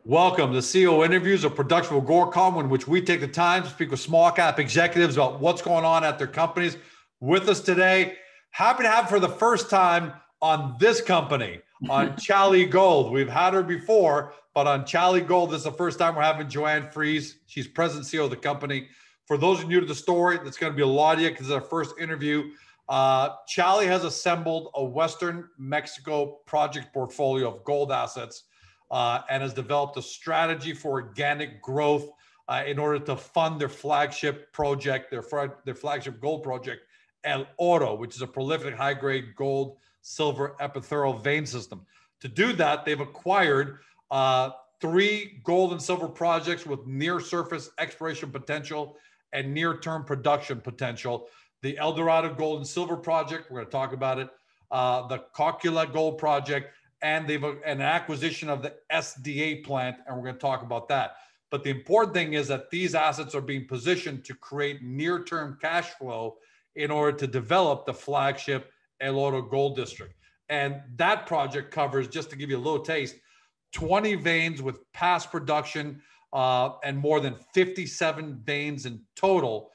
Welcome to CEO Interviews, a production of Agoracom, in which we take the time to speak with small cap executives about what's going on at their companies. With us today, happy to have for the first time on this company, on Xali Gold. We've had her before, but on Xali Gold, this is the first time we're having Joanne Fries. She's president CEO of the company. For those of you new to the story, that's going to be a lot of you because it's our first interview. Xali has assembled a Western Mexico project portfolio of gold assets and has developed a strategy for organic growth in order to fund their flagship project, their flagship gold project, El Oro, which is a prolific high-grade gold, silver epithermal vein system. To do that, they've acquired 3 gold and silver projects with near-surface exploration potential and near-term production potential. The El Dorado Gold and Silver Project, we're going to talk about it, the Cocula Gold Project, and they've an acquisition of the SDA plant, and we're going to talk about that. But the important thing is that these assets are being positioned to create near-term cash flow in order to develop the flagship El Oro Gold District. And that project covers, just to give you a little taste, 20 veins with past production and more than 57 veins in total,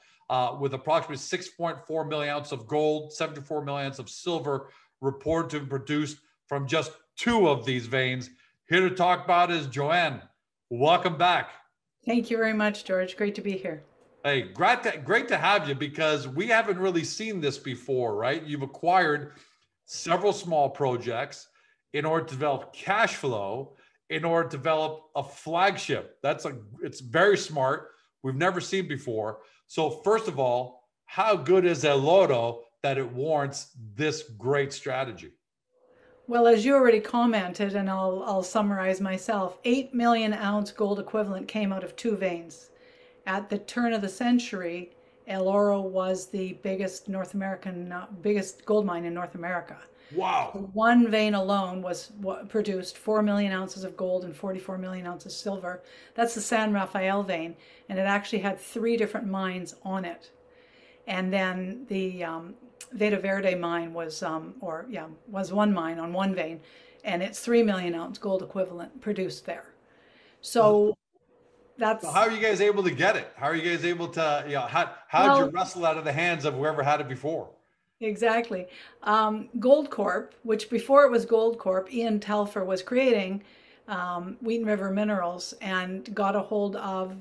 with approximately 6.4 million ounces of gold, 74 million ounces of silver reported to be produced from just 2 of these veins. Here to talk about is Joanne. Welcome back. Thank you very much, George. Great to be here. Hey, great to have you, because we haven't really seen this before, right? You've acquired several small projects in order to develop cash flow, in order to develop a flagship. It's very smart. We've never seen before. So first of all, how good is El Oro that it warrants this great strategy? Well, as you already commented, and I'll summarize myself, 8 million ounce gold equivalent came out of 2 veins. At the turn of the century, El Oro was the biggest biggest gold mine in North America. Wow. One vein alone was what produced 4 million ounces of gold and 44 million ounces of silver. That's the San Rafael vein, and it actually had 3 different mines on it. And then the Veta Verde mine was one mine on one vein, and it's 3 million ounce gold equivalent produced there. So that's. So how are you guys able to get it? How are you guys able to, how did you wrestle out of the hands of whoever had it before? Exactly. Gold Corp, which before it was Gold Corp, Ian Telfer was creating Wheaton River Minerals and got a hold of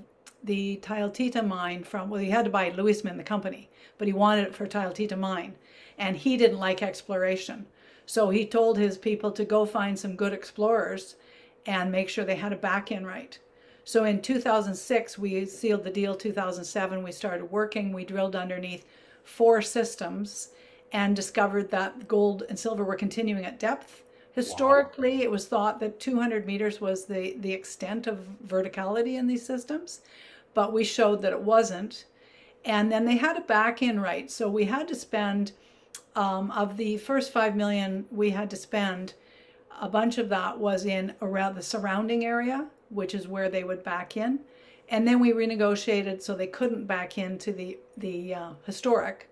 the Tayoltita mine he had to buy Lewisman, the company, but he wanted it for Tayoltita mine, and he didn't like exploration. So he told his people to go find some good explorers and make sure they had a back in right. So in 2006, we sealed the deal. 2007, we started working. We drilled underneath 4 systems and discovered that gold and silver were continuing at depth. Historically, wow, it was thought that 200 meters was the extent of verticality in these systems, but we showed that it wasn't. And then they had a back in right. So we had to spend, of the first 5 million we had to spend, a bunch of that was in around the surrounding area, which is where they would back in. And then we renegotiated so they couldn't back into the historic.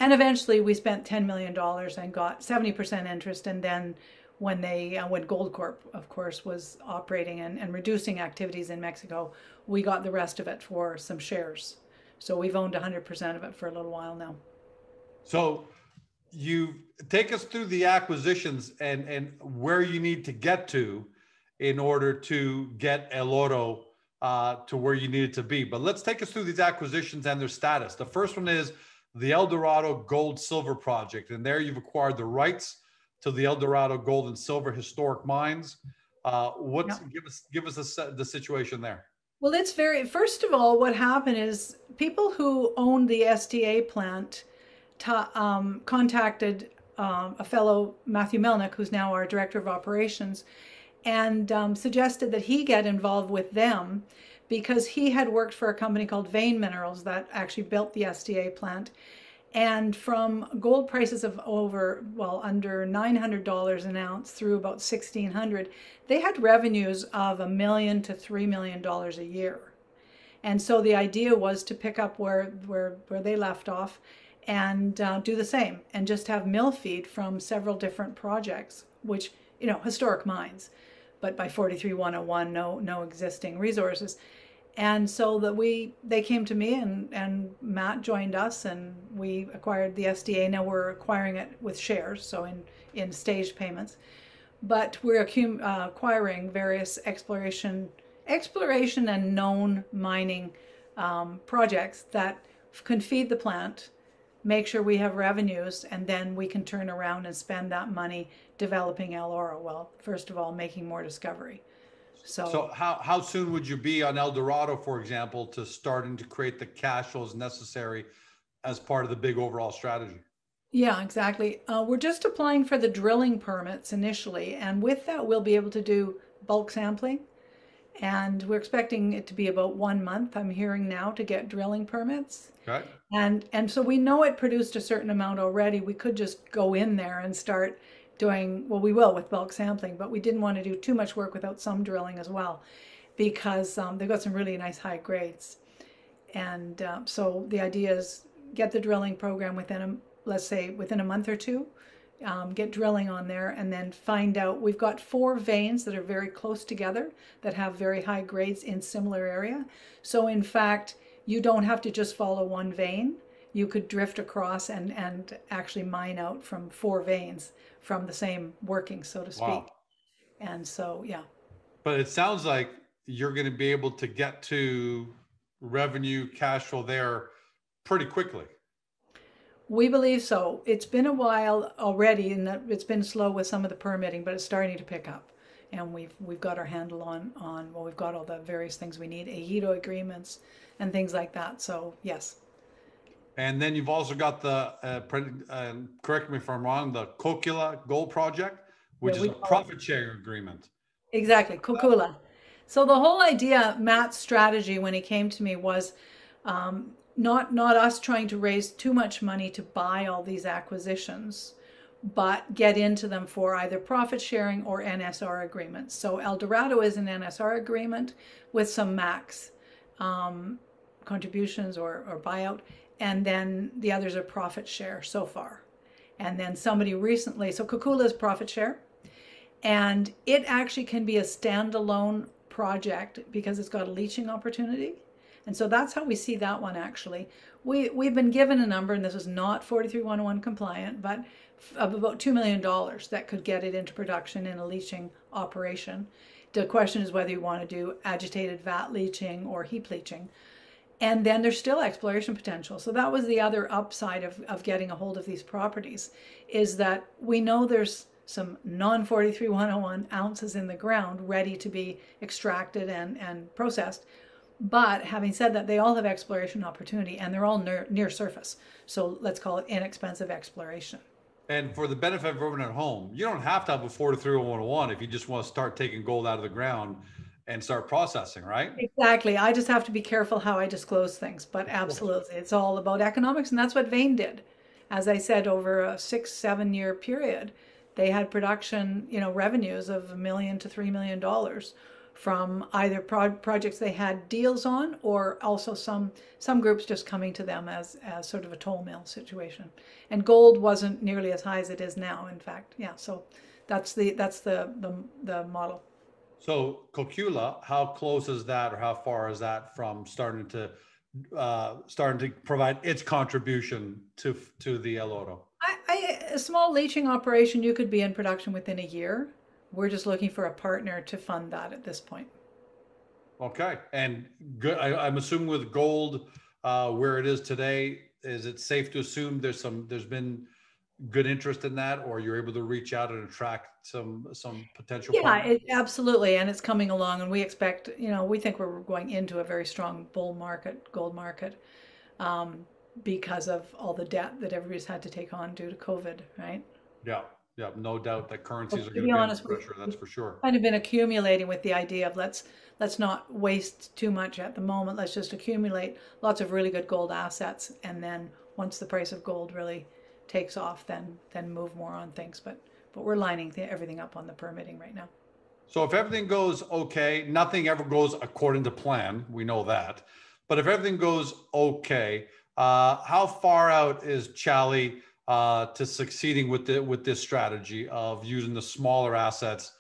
And eventually we spent $10 million and got 70% interest. And then when Gold Corp, of course, was operating and reducing activities in Mexico, we got the rest of it for some shares. So we've owned 100% of it for a little while now. So you take us through the acquisitions and where you need to get to in order to get El Oro to where you need it to be. But let's take us through these acquisitions and their status. The first one is the El Dorado Gold Silver Project. And there you've acquired the rights to the El Dorado Gold and Silver historic mines. Give us the situation there. Well, first of all, what happened is people who owned the SDA plant contacted a fellow, Matthew Melnick, who's now our director of operations, and suggested that he get involved with them because he had worked for a company called Vein Minerals that actually built the SDA plant. And from gold prices of under $900 an ounce through about $1,600, they had revenues of $1 million to $3 million a year. And so the idea was to pick up where they left off and do the same and just have mill feed from several different projects, which, historic mines. but by 43-101, no existing resources. And so they came to me, and Matt joined us, and we acquired the SDA. Now we're acquiring it with shares, so in staged payments. But we're acquiring various exploration and known mining projects that can feed the plant, make sure we have revenues, and then we can turn around and spend that money developing El Oro. Well, first of all, making more discovery. So how soon would you be on El Dorado, for example, to starting to create the cash flows necessary as part of the big overall strategy? Yeah, exactly. We're just applying for the drilling permits initially, and with that, we'll be able to do bulk sampling. And we're expecting it to be about 1 month, I'm hearing now, to get drilling permits. Okay. And so we know it produced a certain amount already. We could just go in there and start doing, well, we will with bulk sampling, but we didn't want to do too much work without some drilling as well, because they've got some really nice high grades. And so the idea is get the drilling program within let's say within a month or two, get drilling on there, and then find out. We've got 4 veins that are very close together that have very high grades in similar area. So in fact, you don't have to just follow one vein. You could drift across and actually mine out from 4 veins from the same working, so to speak. Wow. And so, yeah. But it sounds like you're going to be able to get to revenue cash flow there pretty quickly. We believe so. It's been a while already, and it's been slow with some of the permitting, but it's starting to pick up. And we've got our handle on well, we've got all the various things we need, ejido agreements and things like that. So yes. And then you've also got the, correct me if I'm wrong, the Cocula Gold Project, which is a profit sharing agreement. Exactly, Cocula. So the whole idea, Matt's strategy when he came to me was not us trying to raise too much money to buy all these acquisitions, but get into them for either profit sharing or NSR agreements. So El Dorado is an NSR agreement with some max contributions or buyout. And then the others are profit share so far. And then somebody recently, so Cocula is profit share, and it actually can be a standalone project because it's got a leaching opportunity. And so that's how we see that one actually. We've been given a number, and this is not 43-101 compliant, but of about $2 million that could get it into production in a leaching operation. The question is whether you want to do agitated vat leaching or heap leaching. And then there's still exploration potential. So that was the other upside of getting a hold of these properties, is that we know there's some non-43-101 ounces in the ground ready to be extracted and processed. But having said that, they all have exploration opportunity, and they're all near surface. So let's call it inexpensive exploration. And for the benefit of everyone at home, you don't have to have a 43-101 if you just want to start taking gold out of the ground and start processing, right? Exactly. I just have to be careful how I disclose things, but absolutely. It's all about economics, and that's what Vane did. As I said, over a 6-7 year period, they had production, revenues of $1 million to $3 million from either projects they had deals on, or also some groups just coming to them as sort of a toll mill situation. And gold wasn't nearly as high as it is now, in fact. Yeah, so that's the model. So Cocula, how close is that, or how far is that from starting to provide its contribution to the El Oro? A small leaching operation, you could be in production within a year. We're just looking for a partner to fund that at this point. Okay, and good. I'm assuming with gold where it is today, is it safe to assume there's been good interest in that, or you're able to reach out and attract some potential partners? Absolutely, and it's coming along, and we expect, we think we're going into a very strong bull market, gold market, because of all the debt that everybody's had to take on due to COVID, right? Yeah, no doubt that currencies are To going be to be honest, under pressure, that's for sure. Kind of been accumulating with the idea of let's not waste too much at the moment. Let's just accumulate lots of really good gold assets, and then once the price of gold really takes off, then move more on things. But we're lining everything up on the permitting right now. So if everything goes okay, nothing ever goes according to plan, we know that. But if everything goes okay, how far out is Xali to succeeding with this strategy of using the smaller assets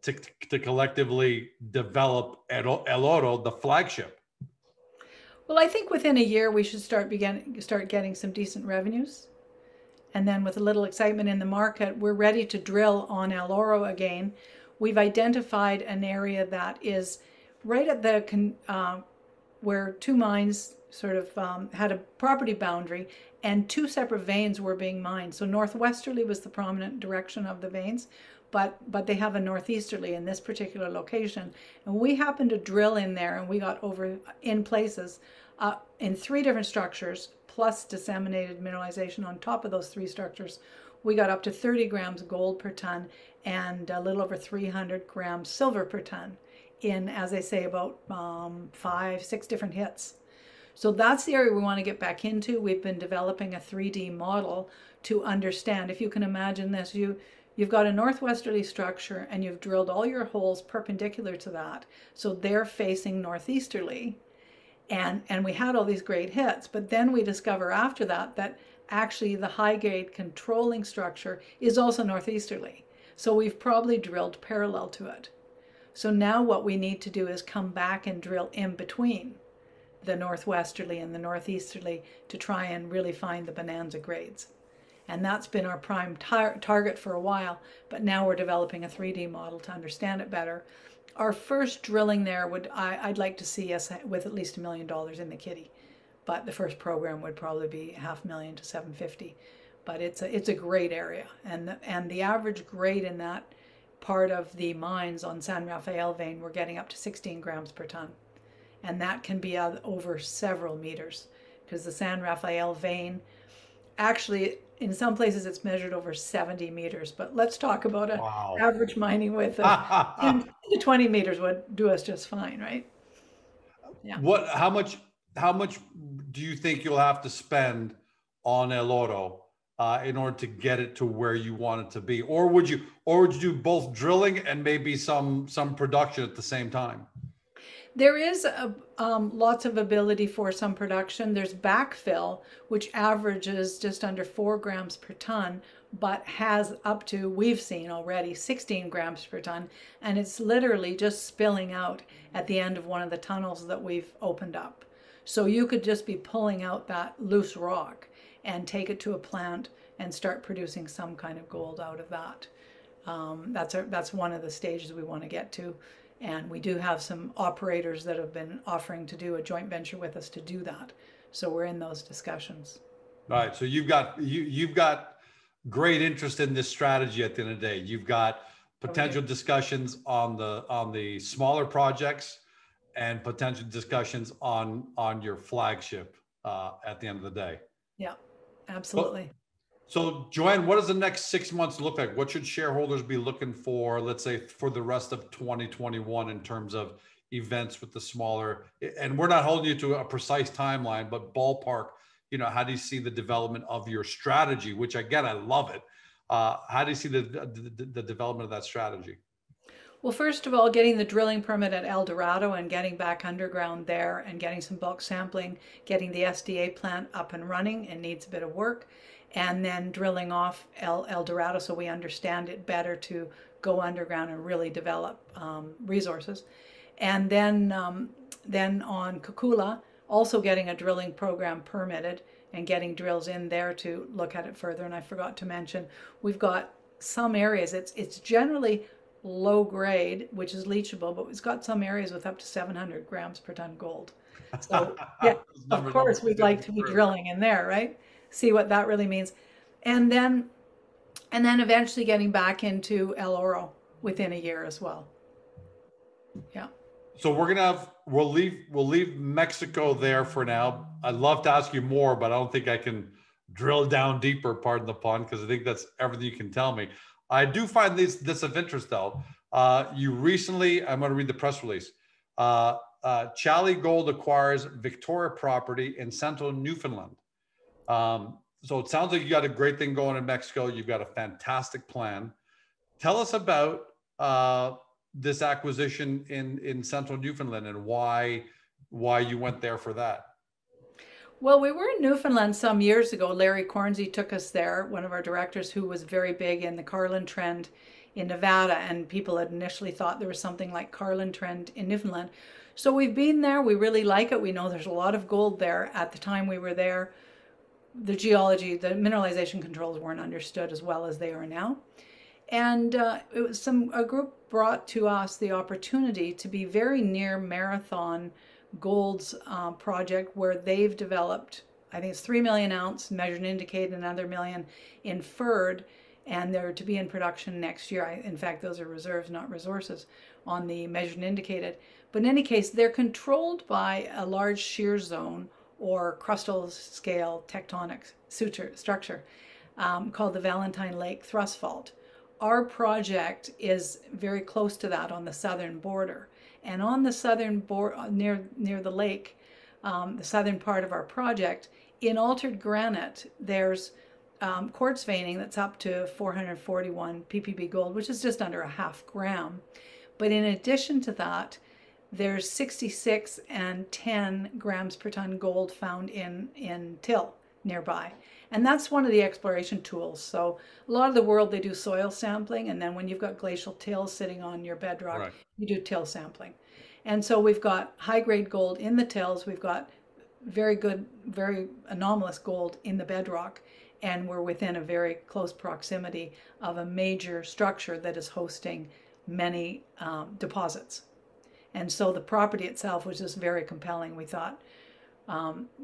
to collectively develop El Oro, the flagship? Well, I think within a year we should start getting some decent revenues. And then with a little excitement in the market, we're ready to drill on El Oro again. We've identified an area that is right at the where two mines sort of had a property boundary, and two separate veins were being mined. So northwesterly was the prominent direction of the veins, but they have a northeasterly in this particular location. And we happened to drill in there, and we got over in places in three different structures, plus disseminated mineralization on top of those three structures. We got up to 30 grams gold per ton and a little over 300 grams silver per ton in, as I say, about 5-6 different hits. So that's the area we want to get back into. We've been developing a 3D model to understand. If you can imagine this, you've got a northwesterly structure and you've drilled all your holes perpendicular to that. So they're facing northeasterly. And we had all these great hits, but then we discover after that that actually the high grade controlling structure is also northeasterly. So we've probably drilled parallel to it. So now what we need to do is come back and drill in between the northwesterly and the northeasterly to try and really find the bonanza grades. And that's been our prime target for a while, but now we're developing a 3D model to understand it better. Our first drilling there I'd like to see us with at least $1 million in the kitty, but the first program would probably be $500,000 to $750,000. But it's a great area, and the average grade in that part of the mines on San Rafael vein, we're getting up to 16 grams per ton, and that can be over several meters, because the San Rafael vein, actually in some places it's measured over 70 meters, but let's talk about an average mining width of 10 to 20 meters would do us just fine, right? Yeah. How much do you think you'll have to spend on El Oro in order to get it to where you want it to be? Or would you do both drilling and maybe some production at the same time? There is lots of ability for some production. There's backfill, which averages just under 4 grams per ton, but has up to, we've seen already, 16 grams per ton. And it's literally just spilling out at the end of one of the tunnels that we've opened up. So you could just be pulling out that loose rock and take it to a plant and start producing some kind of gold out of that. That's one of the stages we want to get to. And we do have some operators that have been offering to do a joint venture with us to do that. So we're in those discussions. All right. So you've got great interest in this strategy at the end of the day. You've got potential discussions on the smaller projects and potential discussions on your flagship at the end of the day. Yeah, absolutely. So Joanne, what does the next 6 months look like? What should shareholders be looking for, let's say, for the rest of 2021 in terms of events with the smaller, and we're not holding you to a precise timeline, but ballpark, how do you see the development of your strategy, which again, I love it. How do you see the development of that strategy? Well, first of all, getting the drilling permit at El Dorado and getting back underground there and getting some bulk sampling, getting the SDA plant up and running, and needs a bit of work. And then drilling off El Dorado so we understand it better to go underground and really develop resources. And then on Cocula, also getting a drilling program permitted and getting drills in there to look at it further. And I forgot to mention, we've got some areas, it's generally low grade, which is leachable, but it's got some areas with up to 700 grams per ton gold. So yeah, of course we'd like to be drilling in there, right? See what that really means. And then eventually getting back into El Oro within a year as well. Yeah. So we'll leave Mexico there for now. I'd love to ask you more, but I don't think I can drill down deeper, pardon the pun, because I think that's everything you can tell me. I do find this of interest though. You recently, I'm going to read the press release. Xali Gold acquires Victoria property in central Newfoundland. So it sounds like you got a great thing going in Mexico. You've got a fantastic plan. Tell us about this acquisition in central Newfoundland and why you went there for that. Well, we were in Newfoundland some years ago. Larry Cornsey took us there, one of our directors who was very big in the Carlin trend in Nevada, and people had initially thought there was something like Carlin Trend in Newfoundland. So we've been there. We really like it. We know there's a lot of gold there. At the time we were there, the geology, the mineralization controls weren't understood as well as they are now. And it was a group brought to us the opportunity to be very near Marathon Gold's project, where they've developed, I think it's 3 million ounce measured and indicated, another million inferred, and they're to be in production next year. In fact, those are reserves, not resources, on the measured and indicated. But in any case, they're controlled by a large shear zone or crustal scale tectonic structure called the Valentine Lake Thrust Fault. Our project is very close to that on the southern border. And on the southern border, near the lake, the southern part of our project, in altered granite, there's quartz veining that's up to 441 ppb gold, which is just under a half gram. But in addition to that, there's 66 and 10 grams per ton gold found in till nearby. And that's one of the exploration tools. So a lot of the world, they do soil sampling, and then when you've got glacial till sitting on your bedrock, right, you do till sampling. And so we've got high-grade gold in the tills, we've got very good, very anomalous gold in the bedrock, and we're within a very close proximity of a major structure that is hosting many deposits. And so the property itself was just very compelling, we thought.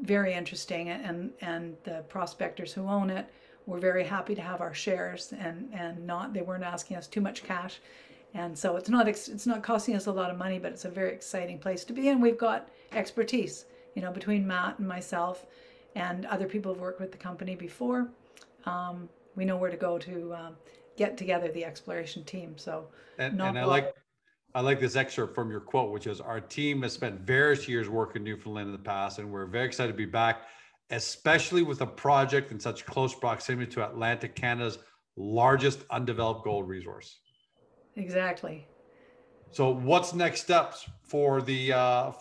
Very interesting, and the prospectors who own it were very happy to have our shares, and they weren't asking us too much cash, and so it's not costing us a lot of money, but it's a very exciting place to be, and we've got expertise, you know, between Matt and myself and other people who've worked with the company before. We know where to go to get together the exploration team. So I like this excerpt from your quote, which is, our team has spent various years working in Newfoundland in the past, and we're very excited to be back, especially with a project in such close proximity to Atlantic Canada's largest undeveloped gold resource. Exactly. So what's next steps for the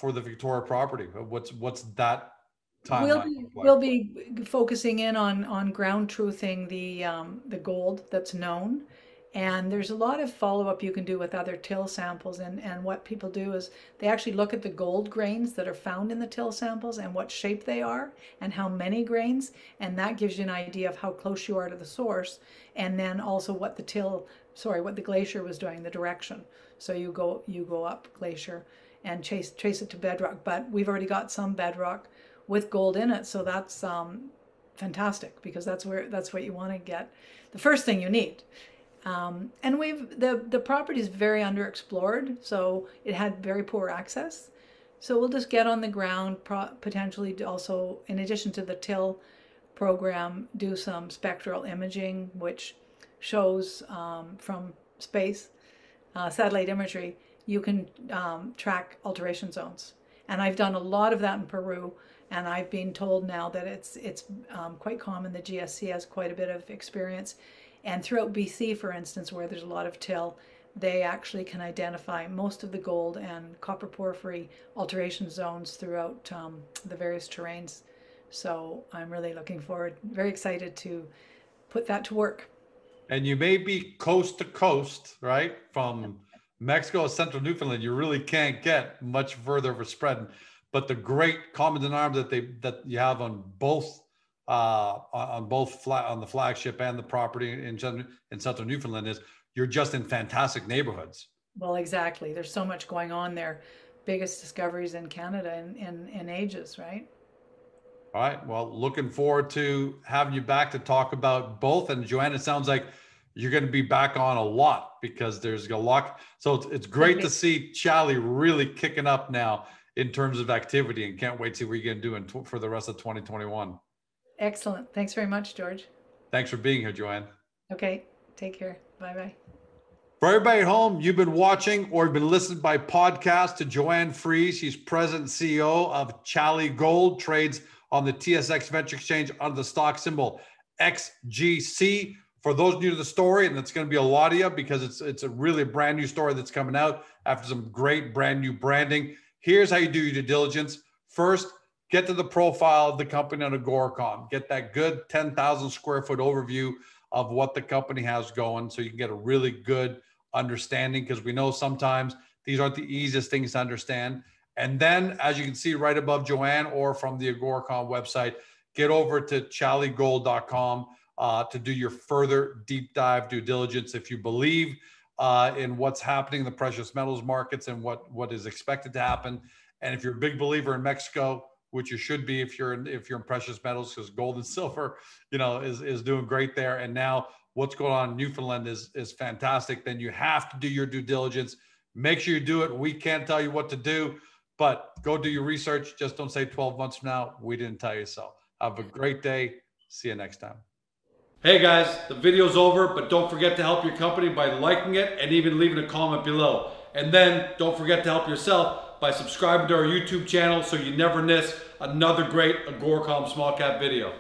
Victoria property? What's that timeline? We'll be focusing in on ground truthing the gold that's known. And there's a lot of follow-up you can do with other till samples, and what people do is they actually look at the gold grains that are found in the till samples and what shape they are and how many grains, and that gives you an idea of how close you are to the source, and then also what the glacier was doing, the direction. So you go up glacier and trace it to bedrock, but we've already got some bedrock with gold in it, so that's fantastic, because that's what you want to get, the first thing you need. And the property is very underexplored, so it had very poor access. So we'll just get on the ground, potentially also, in addition to the till program, do some spectral imaging, which shows from space, satellite imagery, you can track alteration zones. And I've done a lot of that in Peru, and I've been told now that it's quite common. The GSC has quite a bit of experience. And throughout BC, for instance, where there's a lot of till, they actually can identify most of the gold and copper porphyry alteration zones throughout the various terrains. So I'm really looking forward, very excited to put that to work. And you may be coast to coast, right? From Mexico to central Newfoundland, you really can't get much further of a spread. But the great common denominator that you have on both on the flagship and the property in central Newfoundland is you're just in fantastic neighborhoods. Well, exactly. There's so much going on there. Biggest discoveries in Canada in ages, right? All right. Well, looking forward to having you back to talk about both. And Joanne, it sounds like you're going to be back on a lot, because there's a lot. So it's great to see Xali really kicking up now in terms of activity, and can't wait to see what you're going to do for the rest of 2021. Excellent. Thanks very much, George. Thanks for being here, Joanne. Okay. Take care. Bye-bye. For everybody at home, you've been watching or been listening by podcast to Joanne Fries. She's president and CEO of Xali Gold, trades on the TSX Venture Exchange under the stock symbol XGC. For those new to the story, and it's going to be a lot of you, because it's a really brand new story that's coming out after some great brand new branding. Here's how you do your due diligence. First, get to the profile of the company on Agoracom. Get that good 10,000 square foot overview of what the company has going, so you can get a really good understanding, because we know sometimes these aren't the easiest things to understand. And then, as you can see right above Joanne, or from the Agoracom website, get over to xaligold.com to do your further deep dive due diligence. If you believe in what's happening in the precious metals markets and what is expected to happen, and if you're a big believer in Mexico, which you should be if you're in precious metals, because gold and silver, is doing great there. And now what's going on in Newfoundland is fantastic. Then you have to do your due diligence. Make sure you do it. We can't tell you what to do, but go do your research. Just don't say 12 months from now, we didn't tell you so. Have a great day. See you next time. Hey guys, the video's over, but don't forget to help your company by liking it and even leaving a comment below. And then don't forget to help yourself by subscribing to our YouTube channel so you never miss another great Agoracom small cap video.